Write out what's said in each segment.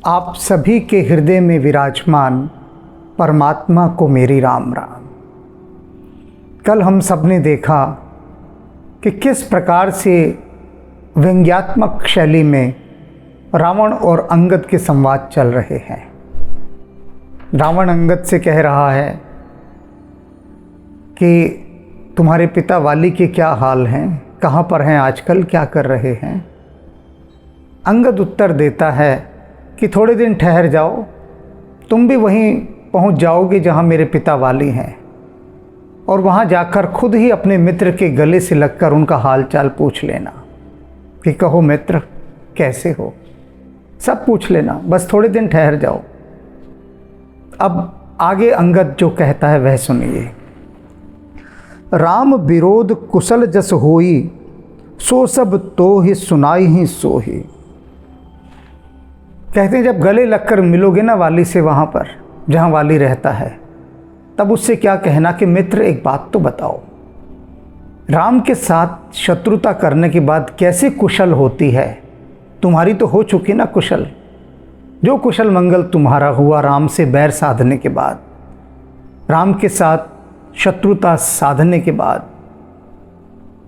आप सभी के हृदय में विराजमान परमात्मा को मेरी राम राम। कल हम सब ने देखा कि किस प्रकार से व्यंग्यात्मक शैली में रावण और अंगद के संवाद चल रहे हैं। रावण अंगद से कह रहा है कि तुम्हारे पिता वाली के क्या हाल हैं, कहाँ पर हैं आजकल, क्या कर रहे हैं। अंगद उत्तर देता है कि थोड़े दिन ठहर जाओ, तुम भी वहीं पहुंच जाओगे जहां मेरे पिता वाली हैं, और वहां जाकर खुद ही अपने मित्र के गले से लगकर उनका हाल चाल पूछ लेना कि कहो मित्र कैसे हो, सब पूछ लेना, बस थोड़े दिन ठहर जाओ। अब आगे अंगद जो कहता है वह सुनिए। राम विरोध कुशल जस होई, सो सब तो ही सुनाई ही सो ही। कहते हैं जब गले लगकर मिलोगे ना वाली से, वहाँ पर जहाँ वाली रहता है, तब उससे क्या कहना कि मित्र एक बात तो बताओ, राम के साथ शत्रुता करने के बाद कैसे कुशल होती है। तुम्हारी तो हो चुकी ना कुशल, जो कुशल मंगल तुम्हारा हुआ राम से बैर साधने के बाद, राम के साथ शत्रुता साधने के बाद,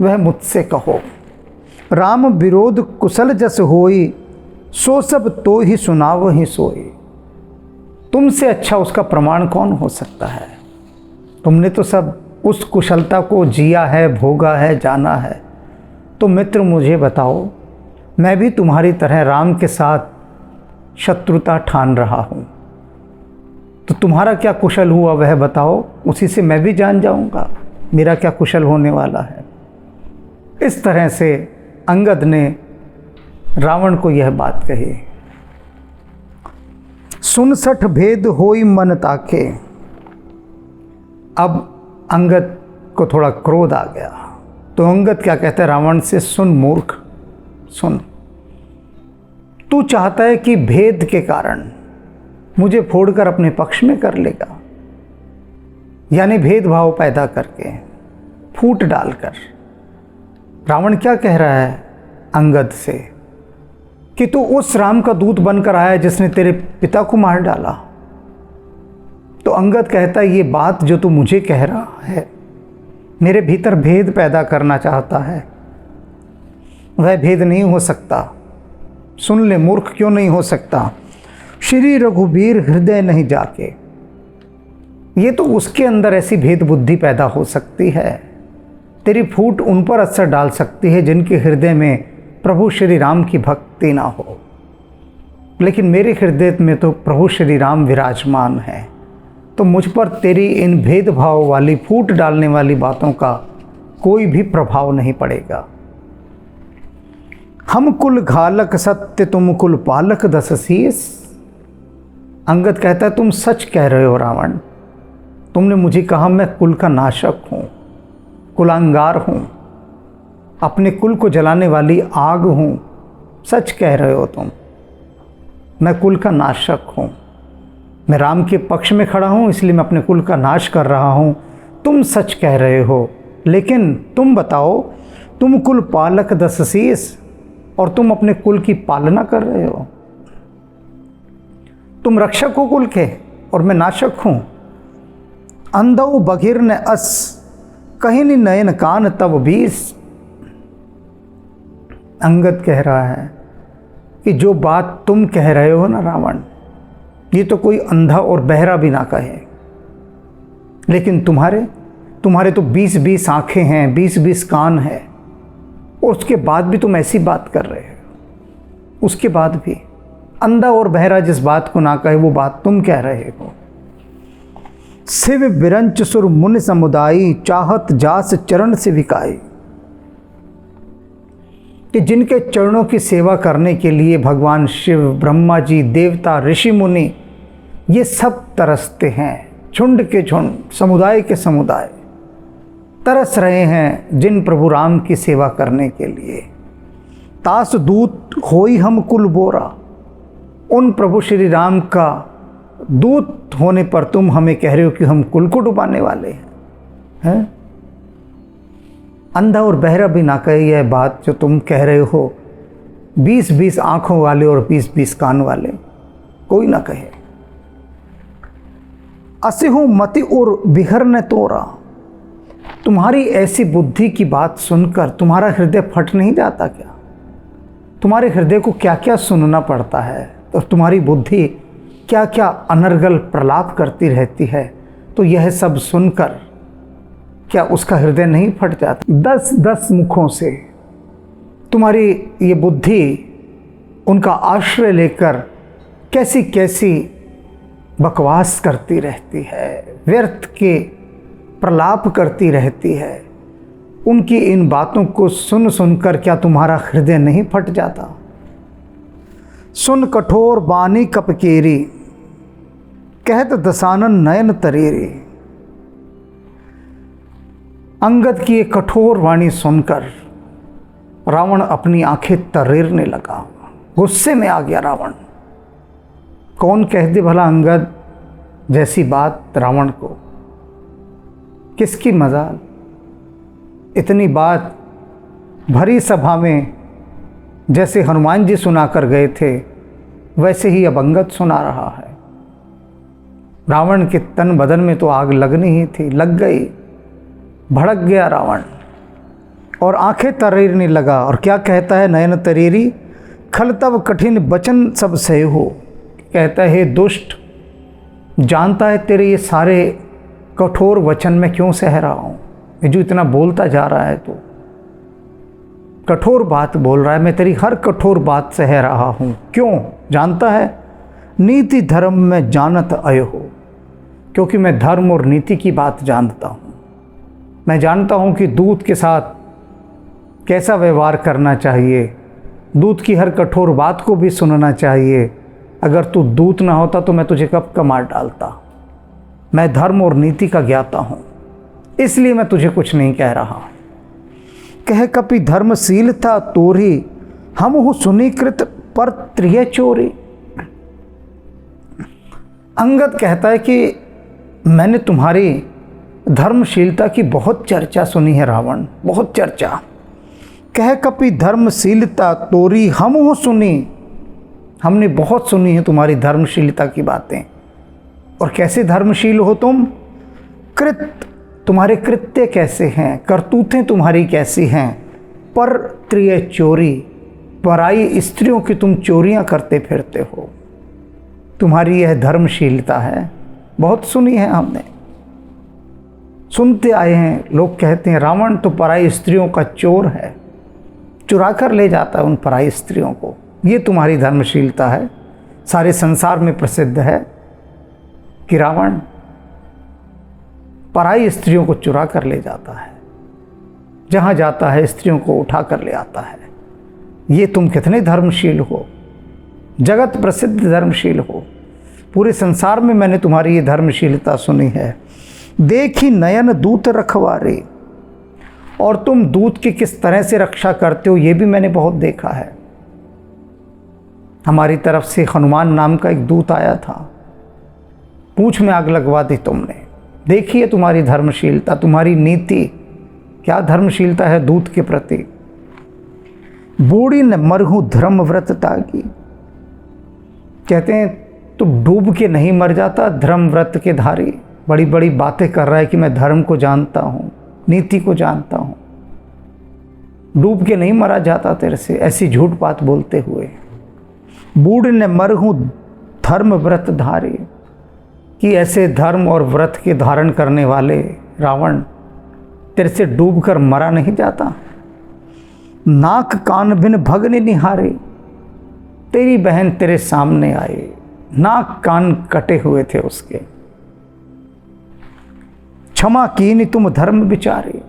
वह मुझसे कहो। राम विरोध कुशल जस होई, सो सब तो ही सुनाव ही सोई। तुमसे अच्छा उसका प्रमाण कौन हो सकता है। तुमने तो सब उस कुशलता को जिया है, भोगा है, जाना है। तो मित्र मुझे बताओ, मैं भी तुम्हारी तरह राम के साथ शत्रुता ठान रहा हूँ, तो तुम्हारा क्या कुशल हुआ वह बताओ, उसी से मैं भी जान जाऊँगा मेरा क्या कुशल होने वाला है। इस तरह से अंगद ने रावण को यह बात कही। सुन सठ भेद होई मन ताके। अब अंगद को थोड़ा क्रोध आ गया, तो अंगद क्या कहता है रावण से, सुन मूर्ख सुन, तू चाहता है कि भेद के कारण मुझे फोड़कर अपने पक्ष में कर लेगा, यानी भेदभाव पैदा करके, फूट डालकर। रावण क्या कह रहा है अंगद से कि तू उस राम का दूत बनकर आया जिसने तेरे पिता को मार डाला। तो अंगद कहता है ये बात जो तू मुझे कह रहा है, मेरे भीतर भेद पैदा करना चाहता है, वह भेद नहीं हो सकता। सुन ले मूर्ख, क्यों नहीं हो सकता। श्री रघुबीर हृदय नहीं जाके, ये तो उसके अंदर ऐसी भेद बुद्धि पैदा हो सकती है, तेरी फूट उन पर असर डाल सकती है जिनके हृदय में प्रभु श्री राम की भक्ति ना हो। लेकिन मेरे हृदय में तो प्रभु श्री राम विराजमान है, तो मुझ पर तेरी इन भेदभाव वाली, फूट डालने वाली बातों का कोई भी प्रभाव नहीं पड़ेगा। हम कुल घालक सत्य तुम कुल पालक दस शीस। अंगद कहता है तुम सच कह रहे हो रावण, तुमने मुझे कहा मैं कुल का नाशक हूँ, कुलांगार हूँ, अपने कुल को जलाने वाली आग हूँ। सच कह रहे हो तुम, मैं कुल का नाशक हूँ, मैं राम के पक्ष में खड़ा हूँ इसलिए मैं अपने कुल का नाश कर रहा हूँ। तुम सच कह रहे हो, लेकिन तुम बताओ, तुम कुल पालक दस शीस, और तुम अपने कुल की पालना कर रहे हो। तुम रक्षक हो कुल के और मैं नाशक हूँ। अंधौ बघिर ने अस, कहीं नहीं नयन कान तब बीस। अंगद कह रहा है कि जो बात तुम कह रहे हो ना रावण, ये तो कोई अंधा और बहरा भी ना कहे, लेकिन तुम्हारे तो 20-20 आंखें हैं, 20-20 कान हैं, और उसके बाद भी तुम ऐसी बात कर रहे हो। उसके बाद भी अंधा और बहरा जिस बात को ना कहे वो बात तुम कह रहे हो। शिव विरंच सुर मुनि समुदायी, चाहत जास चरण से विकाई। कि जिनके चरणों की सेवा करने के लिए भगवान शिव, ब्रह्मा जी, देवता, ऋषि मुनि, ये सब तरसते हैं, झुंड के झुंड, समुदाय के समुदाय तरस रहे हैं जिन प्रभु राम की सेवा करने के लिए। तास दूत होई हम कुल बोरा। उन प्रभु श्री राम का दूत होने पर तुम हमें कह रहे हो कि हम कुल को डुबाने वाले हैं। अंधा और बहरा भी ना कहे यह बात जो तुम कह रहे हो, 20-20 आँखों वाले और 20-20 कान वाले। कोई ना कहे। असिहु मति और बिहर ने तोरा, तुम्हारी ऐसी बुद्धि की बात सुनकर तुम्हारा हृदय फट नहीं जाता क्या? तुम्हारे हृदय को क्या क्या सुनना पड़ता है, तो तुम्हारी बुद्धि क्या क्या अनर्गल प्रलाप करती रहती है, तो यह सब सुनकर क्या उसका हृदय नहीं फट जाता? 10-10 मुखों से तुम्हारी ये बुद्धि उनका आश्रय लेकर कैसी कैसी बकवास करती रहती है, व्यर्थ के प्रलाप करती रहती है। उनकी इन बातों को सुन सुनकर क्या तुम्हारा हृदय नहीं फट जाता? सुन कठोर बानी कपकेरी, कहत दसानन नयन तरेरी। अंगद की एक कठोर वाणी सुनकर रावण अपनी आंखें तरेरने लगा, गुस्से में आ गया रावण। कौन कह दे भला अंगद जैसी बात रावण को? किसकी मजाल? इतनी बात भरी सभा में जैसे हनुमान जी सुनाकर गए थे, वैसे ही अब अंगद सुना रहा है। रावण के तन बदन में तो आग लगनी ही थी, लग गई, भड़क गया रावण और आंखें तरेरने लगा। और क्या कहता है? नयन तरेरी, खल तब कठिन वचन सब सहे हो। कहता है, हे दुष्ट, जानता है तेरे ये सारे कठोर वचन मैं क्यों सह रहा हूँ? ये जो इतना बोलता जा रहा है, तो कठोर बात बोल रहा है, मैं तेरी हर कठोर बात सह रहा हूँ। क्यों? जानता है? नीति धर्म में जानत आए हो, क्योंकि मैं धर्म और नीति की बात जानता हूँ। मैं जानता हूँ कि दूत के साथ कैसा व्यवहार करना चाहिए, दूत की हर कठोर बात को भी सुनना चाहिए। अगर तू दूत ना होता तो मैं तुझे कब का मार डालता। मैं धर्म और नीति का ज्ञाता हूँ, इसलिए मैं तुझे कुछ नहीं कह रहा। कह कपि धर्मशील था तोरी, हम हो सुनीकृत पर त्रिय चोरी। अंगद कहता है कि मैंने तुम्हारी धर्मशीलता की बहुत चर्चा सुनी है रावण, बहुत चर्चा। कह कपि धर्मशीलता तोरी, हम हो सुनी, हमने बहुत सुनी है तुम्हारी धर्मशीलता की बातें। और कैसे धर्मशील हो तुम? कृत, तुम्हारे कृत्य कैसे हैं, करतूतें तुम्हारी कैसी हैं। पर त्रिय चोरी, पराई स्त्रियों की तुम चोरियां करते फिरते हो, तुम्हारी यह धर्मशीलता है। बहुत सुनी है हमने, सुनते आए हैं। लोग कहते हैं रावण तो पराई स्त्रियों का चोर है, चुरा कर ले जाता है उन पराई स्त्रियों को। ये तुम्हारी धर्मशीलता है। सारे संसार में प्रसिद्ध है कि रावण पराई स्त्रियों को चुरा कर ले जाता है, जहाँ जाता है स्त्रियों को उठा कर ले आता है। ये तुम कितने धर्मशील हो, जगत प्रसिद्ध धर्मशील हो। पूरे संसार में मैंने तुम्हारी ये धर्मशीलता सुनी है। देखी नयन दूत रखवारे, और तुम दूत की किस तरह से रक्षा करते हो ये भी मैंने बहुत देखा है। हमारी तरफ से हनुमान नाम का एक दूत आया था, पूंछ में आग लगवा दी तुमने। देखिए तुम्हारी धर्मशीलता, तुम्हारी नीति, क्या धर्मशीलता है दूत के प्रति। बूढ़ी न मरहूँ धर्म व्रत तागी, कहते हैं तू डूब के नहीं मर जाता, धर्म व्रत के धारी। बड़ी बड़ी बातें कर रहा है कि मैं धर्म को जानता हूँ, नीति को जानता हूँ। डूब के नहीं मरा जाता तेरे से, ऐसी झूठ बात बोलते हुए। बूढ़ ने मरहूँ धर्म व्रत धारी, कि ऐसे धर्म और व्रत के धारण करने वाले रावण तेरे से डूब कर मरा नहीं जाता। नाक कान बिन भगने निहारे, तेरी बहन तेरे सामने आई, नाक कान कटे हुए थे उसके। क्षमा कीनी तुम धर्म विचारे,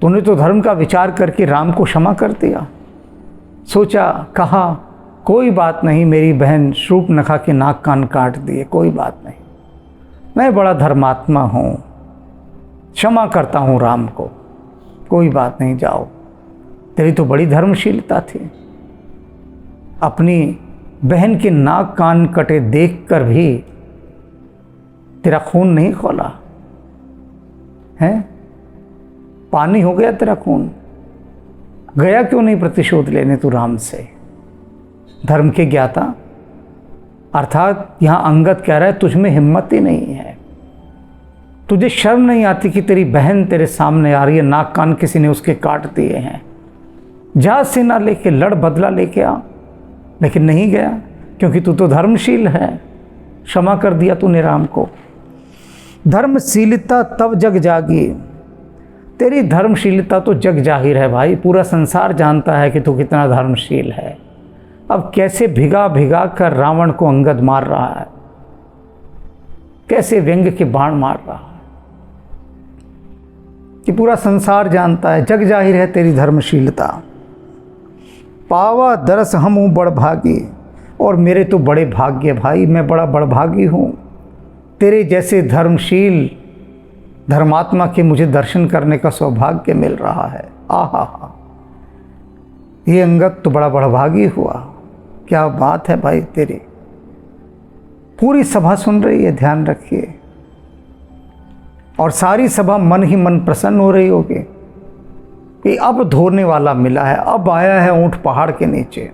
तूने तो धर्म का विचार करके राम को क्षमा कर दिया। सोचा, कहा कोई बात नहीं, मेरी बहन शूर्पणखा के नाक कान काट दिए, कोई बात नहीं, मैं बड़ा धर्मात्मा हूँ, क्षमा करता हूँ राम को, कोई बात नहीं, जाओ। तेरी तो बड़ी धर्मशीलता थी, अपनी बहन के नाक कान कटे देखकर भी तेरा खून नहीं खोला है। पानी हो गया तेरा खून, गया क्यों नहीं प्रतिशोध लेने तू राम से? धर्म के ज्ञाता, अर्थात यहाँ अंगद कह रहा है तुझ में हिम्मत ही नहीं है, तुझे शर्म नहीं आती कि तेरी बहन तेरे सामने आ रही है, नाक कान किसी ने उसके काट दिए हैं, जा सेना लेके लड़, बदला लेके आ। लेकिन नहीं गया, क्योंकि तू तो धर्मशील है, क्षमा कर दिया तूने राम को। धर्मशीलता तब जग जागी, तेरी धर्मशीलता तो जग जाहिर है भाई, पूरा संसार जानता है कि तू कितना धर्मशील है। अब कैसे भिगा भिगा कर रावण को अंगद मार रहा है, कैसे व्यंग के बाण मार रहा है, कि पूरा संसार जानता है, जग जाहिर है तेरी धर्मशीलता। पावा दरस हम हूँ बड़ भागी, और मेरे तो बड़े भाग्य भाई, मैं बड़ा बड़भागी हूँ, तेरे जैसे धर्मशील धर्मात्मा के मुझे दर्शन करने का सौभाग्य मिल रहा है। आहा हा, ये अंगद तो बड़ा बड़भागी हुआ। क्या बात है भाई तेरी। पूरी सभा सुन रही है, ध्यान रखिए, और सारी सभा मन ही मन प्रसन्न हो रही होगी कि अब धोने वाला मिला है, अब आया है ऊंट पहाड़ के नीचे,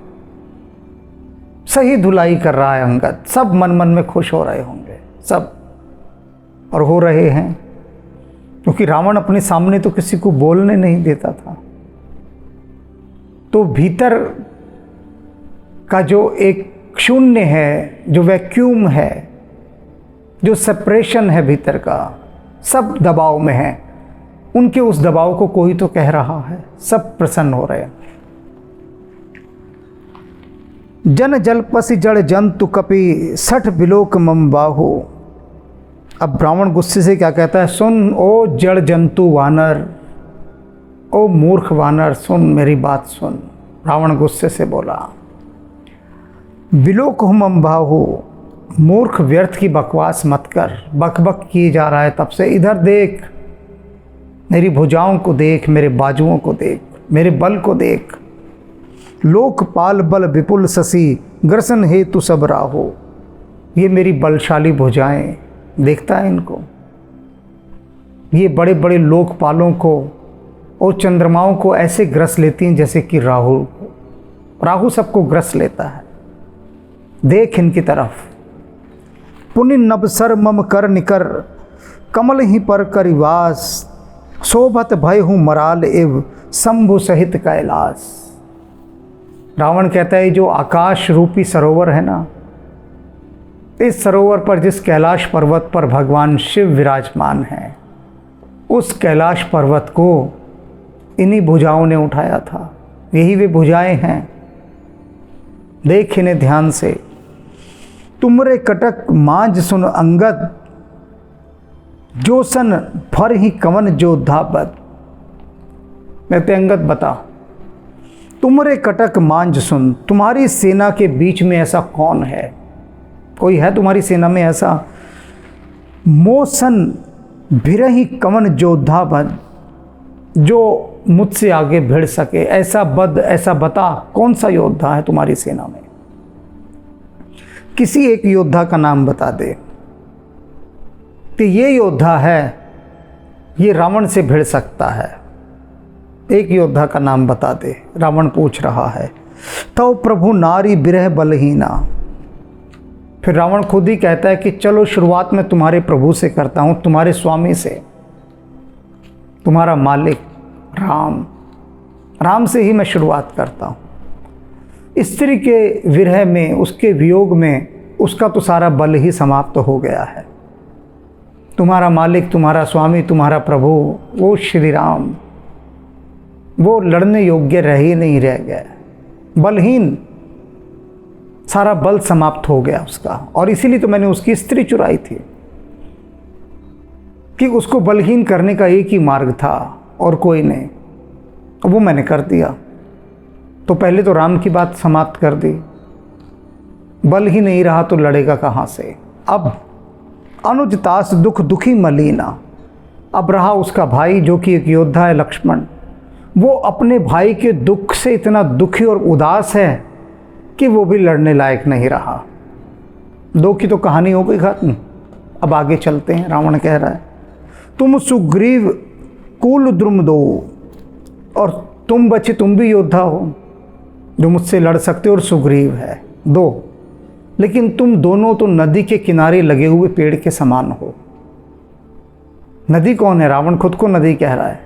सही धुलाई कर रहा है अंगद। सब मन मन में खुश हो रहे होंगे सब, और हो रहे हैं, क्योंकि रावण अपने सामने तो किसी को बोलने नहीं देता था। तो भीतर का जो एक शून्य है, जो वैक्यूम है, जो सेपरेशन है भीतर का, सब दबाव में है। उनके उस दबाव को कोई तो कह रहा है, सब प्रसन्न हो रहे हैं। जन जलपसि जड़ जंतु कपि सठ बिलोक मम बाहु। अब ब्राह्मण गुस्से से क्या कहता है, सुन ओ जड़ जंतु वानर, ओ मूर्ख वानर, सुन मेरी बात सुन। रावण गुस्से से बोला, बिलोक मम बाहु, मूर्ख व्यर्थ की बकवास मत कर, बक बक किए जा रहा है तब से। इधर देख, मेरी भुजाओं को देख, मेरे बाजुओं को देख, मेरे बल को देख। लोकपाल बल विपुल शशि, ग्रसन हेतु सब राहो। ये मेरी बलशाली भुजाएं, देखता है इनको, ये बड़े बड़े लोकपालों को और चंद्रमाओं को ऐसे ग्रस लेती हैं जैसे कि राहु सबको ग्रस लेता है। देख इनकी तरफ। पुनि नबसर मम कर निकर, कमल ही पर करिवास। शोभत भय हूँ मराल एव, शंभु सहित कैलाश। रावण कहता है जो आकाश रूपी सरोवर है ना, इस सरोवर पर जिस कैलाश पर्वत पर भगवान शिव विराजमान हैं, उस कैलाश पर्वत को इन्हीं भुजाओं ने उठाया था। यही वे भुजाएं हैं, देख इन्हें ध्यान से। तुमरे कटक मांझ सुन अंगद, जो सन फर ही कवन जोधा बद। कहते अंगद बता, तुमरे कटक मांझ सुन, तुम्हारी सेना के बीच में ऐसा कौन है, कोई है तुम्हारी सेना में ऐसा? मोसन भिरही कवन जोधा बद, जो मुझसे आगे भिड़ सके, ऐसा बद, ऐसा बता कौन सा योद्धा है तुम्हारी सेना में। किसी एक योद्धा का नाम बता दे कि ये योद्धा है, ये रावण से भिड़ सकता है। एक योद्धा का नाम बता दे, रावण पूछ रहा है। तो प्रभु नारी बिरह बलहीना। फिर रावण खुद ही कहता है कि चलो शुरुआत में तुम्हारे प्रभु से करता हूँ, तुम्हारे स्वामी से, तुम्हारा मालिक राम से ही मैं शुरुआत करता हूँ। स्त्री के विरह में, उसके वियोग में, उसका तो सारा बल ही समाप्त हो गया है। तुम्हारा मालिक, तुम्हारा स्वामी, तुम्हारा प्रभु, वो श्री राम, वो लड़ने योग्य रह ही नहीं रह गया, बलहीन, सारा बल समाप्त हो गया उसका। और इसीलिए तो मैंने उसकी स्त्री चुराई थी, कि उसको बलहीन करने का एक ही मार्ग था और कोई नहीं, वो मैंने कर दिया। तो पहले तो राम की बात समाप्त कर दी, बल ही नहीं रहा तो लड़ेगा कहाँ से। अब अनुजतास दुख दुखी मलीना, अब रहा उसका भाई जो कि एक योद्धा है, लक्ष्मण, वो अपने भाई के दुख से इतना दुखी और उदास है कि वो भी लड़ने लायक नहीं रहा। दो की तो कहानी हो गई खत्म। अब आगे चलते हैं। रावण कह रहा है, तुम सुग्रीव कुल द्रुम दो, और तुम बच्चे तुम भी योद्धा हो जो मुझसे लड़ सकते हो, और सुग्रीव है, दो लेकिन तुम दोनों तो नदी के किनारे लगे हुए पेड़ के समान हो। नदी कौन है? रावण खुद को नदी कह रहा है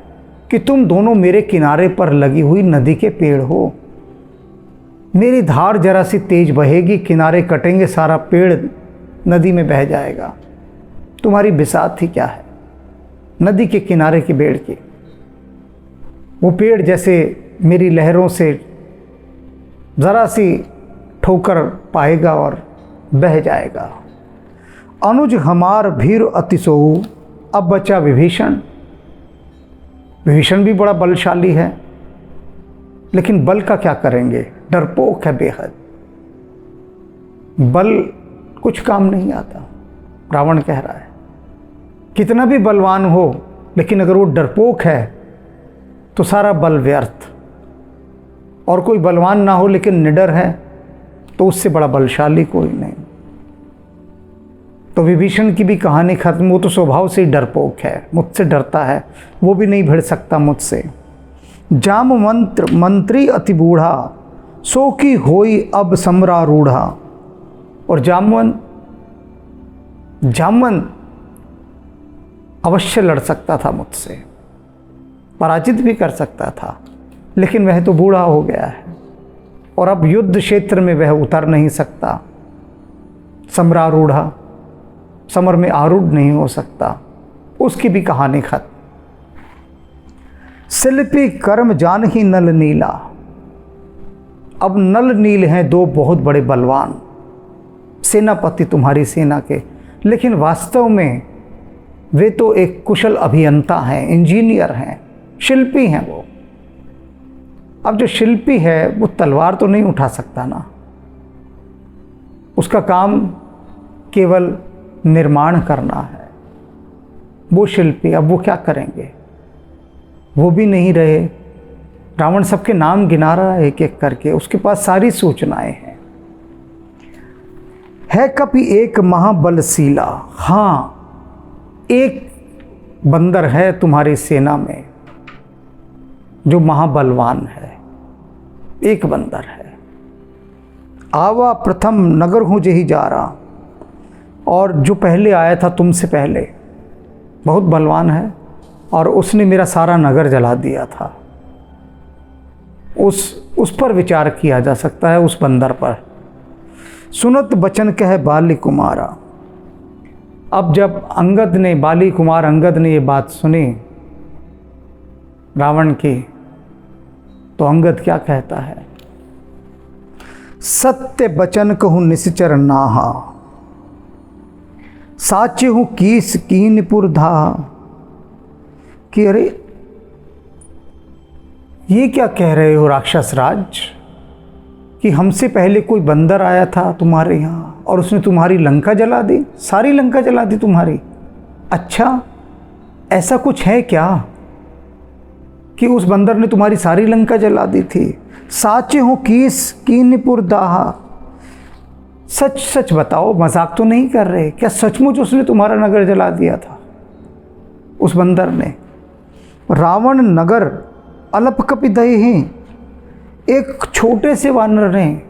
कि तुम दोनों मेरे किनारे पर लगी हुई नदी के पेड़ हो। मेरी धार जरा सी तेज बहेगी, किनारे कटेंगे, सारा पेड़ नदी में बह जाएगा। तुम्हारी बिसात ही क्या है नदी के किनारे के पेड़ की? वो पेड़ जैसे मेरी लहरों से ज़रा सी ठोकर पाएगा और बह जाएगा। अनुज हमार भीर अतिसोऊ। अब बचा विभीषण। विभीषण भी बड़ा बलशाली है, लेकिन बल का क्या करेंगे? डरपोक है बेहद, बल कुछ काम नहीं आता। रावण कह रहा है कितना भी बलवान हो, लेकिन अगर वो डरपोक है तो सारा बल व्यर्थ। और कोई बलवान ना हो लेकिन निडर है तो उससे बड़ा बलशाली कोई नहीं। तो विभीषण की भी कहानी खत्म। वो तो स्वभाव से ही डरपोक है, मुझसे डरता है, वो भी नहीं भिड़ सकता मुझसे। जाम मंत्र मंत्री अति बूढ़ा, सो की होई अब सम्रारूढ़ा। और जामवंत अवश्य लड़ सकता था मुझसे, पराजित भी कर सकता था, लेकिन वह तो बूढ़ा हो गया है और अब युद्ध क्षेत्र में वह उतर नहीं सकता। सम्रारूढ़ा, समर में आरूढ़ नहीं हो सकता। उसकी भी कहानी खत्म। शिल्पी कर्म जान ही नल नीला। अब नल नील हैं दो बहुत बड़े बलवान सेनापति तुम्हारी सेना के, लेकिन वास्तव में वे तो एक कुशल अभियंता हैं, इंजीनियर हैं, शिल्पी हैं वो। अब जो शिल्पी है वो तलवार तो नहीं उठा सकता ना, उसका काम केवल निर्माण करना है। वो शिल्पी अब वो क्या करेंगे? वो भी नहीं रहे। रावण सबके नाम गिना रहा है एक एक करके, उसके पास सारी सूचनाएं हैं। है कपि एक महाबलशीला। हाँ, एक बंदर है तुम्हारी सेना में जो महाबलवान है, एक बंदर है। आवा प्रथम नगर हूँ जही जा रहा। और जो पहले आया था तुमसे पहले, बहुत बलवान है और उसने मेरा सारा नगर जला दिया था। उस पर विचार किया जा सकता है, उस बंदर पर। सुनत बचन कह बाली कुमारा। अब जब बाली कुमार अंगद ने ये बात सुनी रावण की, तो अंगद क्या कहता है? सत्य बचन कहूँ निश्चर नाहा, साचे हूँ कीस कीनपुर धा। कि अरे ये क्या कह रहे हो राक्षस राज, कि हमसे पहले कोई बंदर आया था तुम्हारे यहाँ और उसने तुम्हारी लंका जला दी, सारी लंका जला दी तुम्हारी। अच्छा, ऐसा कुछ है क्या कि उस बंदर ने तुम्हारी सारी लंका जला दी थी? साचे हो कीस कीनपुर दाहा। सच सच बताओ, मजाक तो नहीं कर रहे क्या? सचमुच उसने तुम्हारा नगर जला दिया था उस बंदर ने? रावण नगर अल्प कपि दये हैं। एक छोटे से वानर ने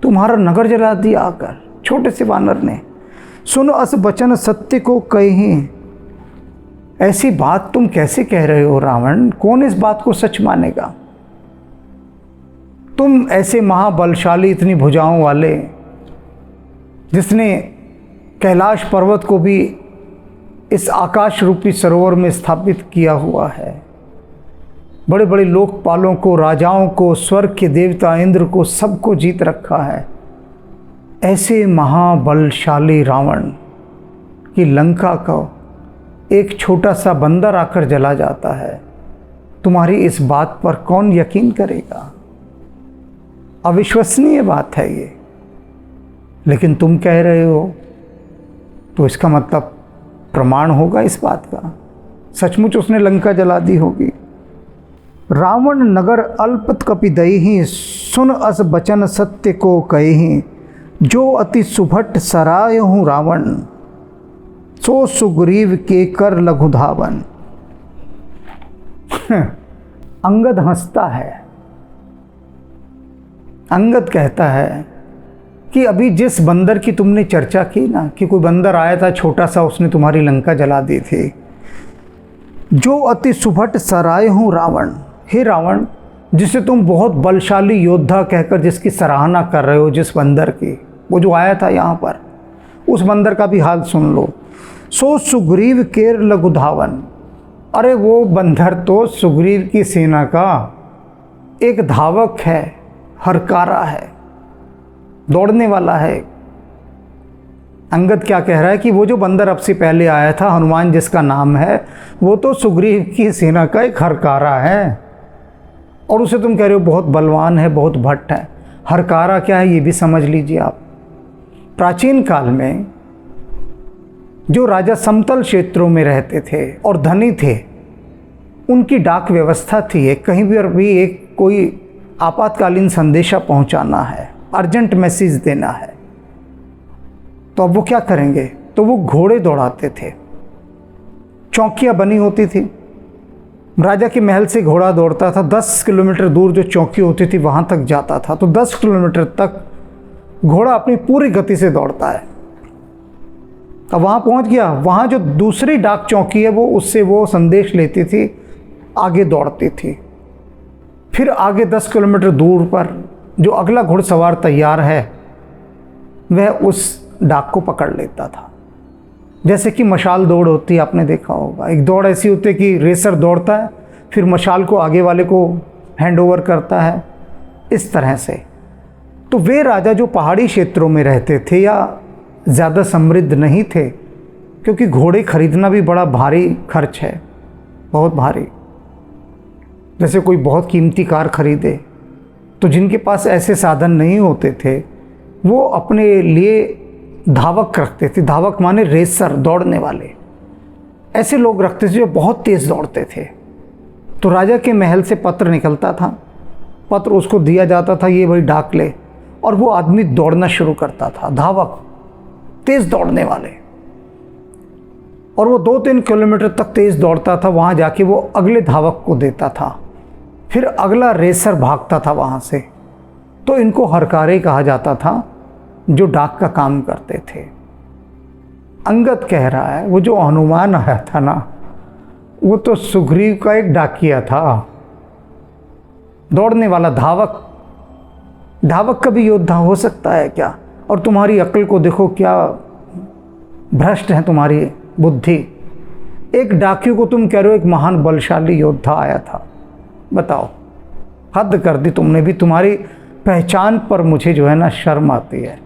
तुम्हारा नगर जला दिया आकर, छोटे से वानर ने। सुनो अस बचन सत्य को कहीं। ऐसी बात तुम कैसे कह रहे हो रावण? कौन इस बात को सच मानेगा? तुम ऐसे महाबलशाली, इतनी भुजाओं वाले, जिसने कैलाश पर्वत को भी इस आकाश रूपी सरोवर में स्थापित किया हुआ है, बड़े बड़े लोकपालों को, राजाओं को, स्वर्ग के देवता इंद्र को, सबको जीत रखा है। ऐसे महाबलशाली रावण की लंका को एक छोटा सा बंदर आकर जला जाता है। तुम्हारी इस बात पर कौन यकीन करेगा? अविश्वसनीय बात है ये, लेकिन तुम कह रहे हो तो इसका मतलब प्रमाण होगा इस बात का, सचमुच उसने लंका जला दी होगी। रावण नगर अल्प कपि दही, सुन अस बचन सत्य को कही। जो अति सुभट सराय हूँ रावण, सो सुग्रीव के कर लघु धावन। अंगद हंसता है। अंगद कहता है कि अभी जिस बंदर की तुमने चर्चा की ना, कि कोई बंदर आया था छोटा सा, उसने तुम्हारी लंका जला दी थी, जो अति सुभट सराय हूँ रावण, हे रावण, जिसे तुम बहुत बलशाली योद्धा कहकर जिसकी सराहना कर रहे हो, जिस बंदर की, वो जो आया था यहाँ पर, उस बंदर का भी हाल सुन लो। सो सुग्रीव केर लघु धावन, अरे वो बंदर तो सुग्रीव की सेना का एक धावक है, हरकारा है, दौड़ने वाला है। अंगद क्या कह रहा है कि वो जो बंदर अब से पहले आया था, हनुमान जिसका नाम है, वो तो सुग्रीव की सेना का एक हरकारा है, और उसे तुम कह रहे हो बहुत बलवान है, बहुत भट्ट है। हरकारा क्या है ये भी समझ लीजिए आप। प्राचीन काल में जो राजा समतल क्षेत्रों में रहते थे और धनी थे, उनकी डाक व्यवस्था थी। एक कहीं भी एक कोई आपातकालीन संदेशा पहुंचाना है, अर्जेंट मैसेज देना है, तो अब वो क्या करेंगे, तो वो घोड़े दौड़ाते थे। चौकियाँ बनी होती थी, राजा के महल से घोड़ा दौड़ता था, 10 किलोमीटर दूर जो चौकी होती थी वहाँ तक जाता था, तो 10 किलोमीटर तक घोड़ा अपनी पूरी गति से दौड़ता है। अब वहाँ पहुँच गया, वहाँ जो दूसरी डाक चौकी है वो उससे वो संदेश लेती थी, आगे दौड़ती थी। फिर आगे 10 किलोमीटर दूर पर जो अगला घुड़सवार तैयार है वह उस डाक को पकड़ लेता था। जैसे कि मशाल दौड़ होती है, आपने देखा होगा, एक दौड़ ऐसी होती है कि रेसर दौड़ता है, फिर मशाल को आगे वाले को हैंड ओवर करता है, इस तरह से। तो वे राजा जो पहाड़ी क्षेत्रों में रहते थे या ज़्यादा समृद्ध नहीं थे, क्योंकि घोड़े खरीदना भी बड़ा भारी खर्च है, बहुत भारी। जैसे कोई बहुत कीमती कार खरीदे, तो जिनके पास ऐसे साधन नहीं होते थे वो अपने लिए धावक रखते थे। धावक माने रेसर, दौड़ने वाले, ऐसे लोग रखते थे जो बहुत तेज़ दौड़ते थे। तो राजा के महल से पत्र निकलता था, पत्र उसको दिया जाता था, ये भाई डाक ले, और वो आदमी दौड़ना शुरू करता था, धावक, तेज़ दौड़ने वाले, और वो 2-3 किलोमीटर तक तेज़ दौड़ता था। वहाँ जाके वो अगले धावक को देता था, फिर अगला रेसर भागता था वहाँ से। तो इनको हरकारे कहा जाता था, जो डाक का काम करते थे। अंगद कह रहा है वो जो हनुमान आया था ना, वो तो सुग्रीव का एक डाकिया था, दौड़ने वाला धावक। धावक का भी योद्धा हो सकता है क्या? और तुम्हारी अक्ल को देखो, क्या भ्रष्ट है तुम्हारी बुद्धि। एक डाकियों को तुम कह रहे हो एक महान बलशाली योद्धा आया था। बताओ, हद कर दी तुमने भी। तुम्हारी पहचान पर मुझे जो है ना शर्म आती है।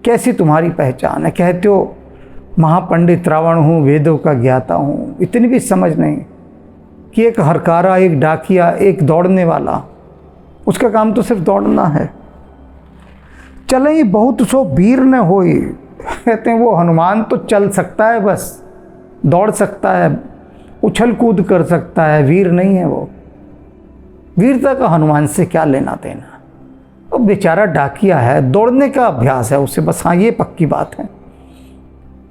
कैसी तुम्हारी पहचान है? कहते हो महापंडित रावण हूँ, वेदों का ज्ञाता हूँ, इतनी भी समझ नहीं कि एक हरकारा, एक डाकिया, एक दौड़ने वाला, उसका काम तो सिर्फ दौड़ना है। चले ही बहुत सो वीर न होई, कहते हैं वो हनुमान तो चल सकता है, बस दौड़ सकता है, उछल कूद कर सकता है, वीर नहीं है वो। वीरता का हनुमान से क्या लेना देना? वो बेचारा डाकिया है, दौड़ने का अभ्यास है उसे बस। हाँ, ये पक्की बात है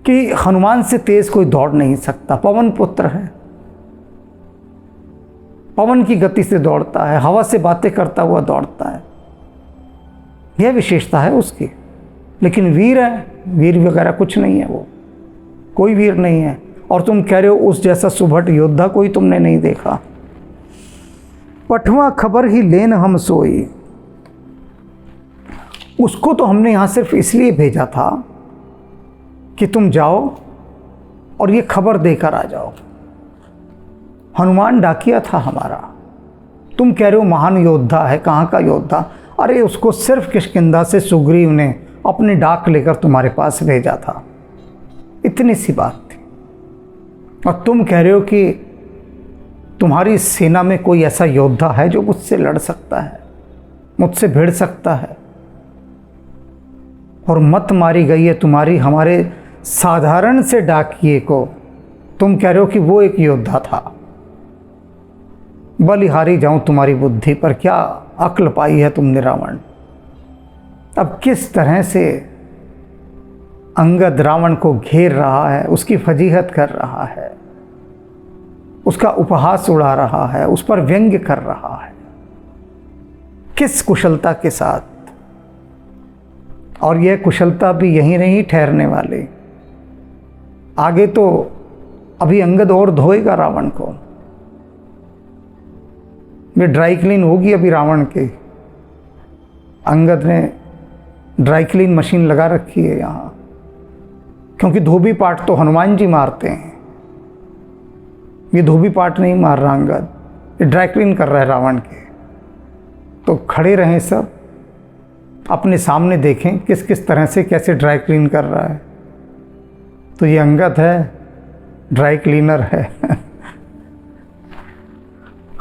कि हनुमान से तेज कोई दौड़ नहीं सकता। पवन पुत्र है, पवन की गति से दौड़ता है, हवा से बातें करता हुआ दौड़ता है, यह विशेषता है उसकी। लेकिन वीर है, वीर वगैरह कुछ नहीं है, वो कोई वीर नहीं है। और तुम कह रहे हो उस जैसा सुभट योद्धा कोई तुमने नहीं देखा। पठवा खबर ही लेन हम सोई, उसको तो हमने यहाँ सिर्फ इसलिए भेजा था कि तुम जाओ और ये खबर देकर आ जाओ। हनुमान डाकिया था हमारा, तुम कह रहे हो महान योद्धा है। कहाँ का योद्धा? अरे उसको सिर्फ किष्किंधा से सुग्रीव ने अपनी डाक लेकर तुम्हारे पास भेजा था, इतनी सी बात थी। और तुम कह रहे हो कि तुम्हारी सेना में कोई ऐसा योद्धा है जो मुझसे लड़ सकता है, मुझसे भिड़ सकता है। और मत मारी गई है तुम्हारी हमारे साधारण से डाकिए को। तुम कह रहे हो कि वो एक योद्धा था। बलिहारी जाऊं तुम्हारी बुद्धि पर, क्या अक्ल पाई है तुमने रावण। अब किस तरह से अंगद रावण को घेर रहा है, उसकी फजीहत कर रहा है, उसका उपहास उड़ा रहा है, उस पर व्यंग्य कर रहा है, किस कुशलता के साथ। और यह कुशलता भी यहीं नहीं ठहरने वाली, आगे तो अभी अंगद और धोएगा रावण को। ये ड्राई क्लीन होगी अभी रावण की। अंगद ने ड्राई क्लीन मशीन लगा रखी है यहाँ, क्योंकि धोबी पाट तो हनुमान जी मारते हैं, ये धोबी पाट नहीं मार रहा अंगद, ये ड्राई क्लीन कर रहा है रावण के। तो खड़े रहें सब, अपने सामने देखें किस किस तरह से कैसे ड्राई क्लीन कर रहा है। तो ये अंगद है, ड्राई क्लीनर है।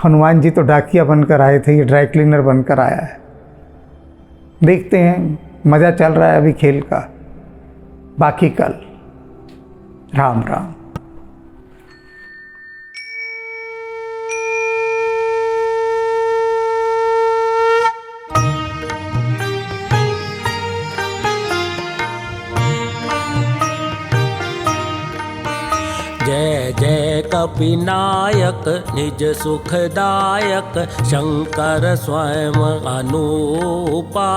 हनुमान जी तो डाकिया बनकर आए थे, ये ड्राई क्लीनर बनकर आया है। देखते हैं, मज़ा चल रहा है अभी खेल का, बाकी कल। राम राम। जय जय कपिनायक निज सुखदायक, शंकर स्वयं अनूपा।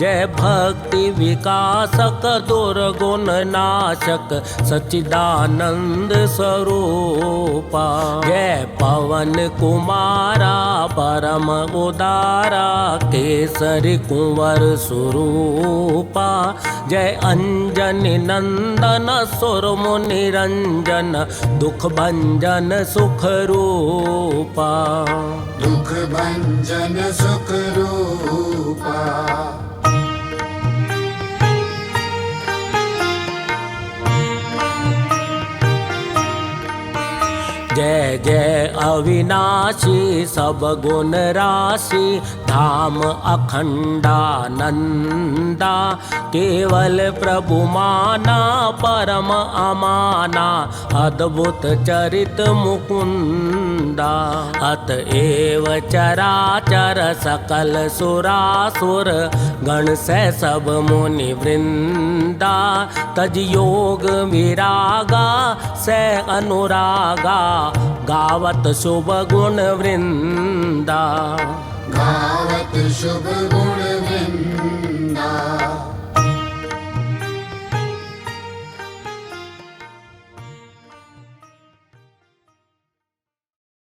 जय भक्ति विकासक दुर्गुण नाशक, सच्चिदानंद स्वरूपा। जय पवन कुमारा परम उदारा, केसरी कुंवर स्वरूपा। जय अंजनी नंदन सुर मुनि रंजन, दुख भंजन सुख रूपा। दुख भंजन सुख रूपा। जय जय अविनाशी सब गुण राशि, धाम अखंडानंदा। केवल प्रभु माना परम अमाना, अद्भुत चरित मुकुंदा। अतएव चराचर सकल सुरासुर, गण से सब मुनि वृंदा। तज योग विरागा से अनुरागा, गावत शुभ गुण वृंदा। गावत शुभ गुण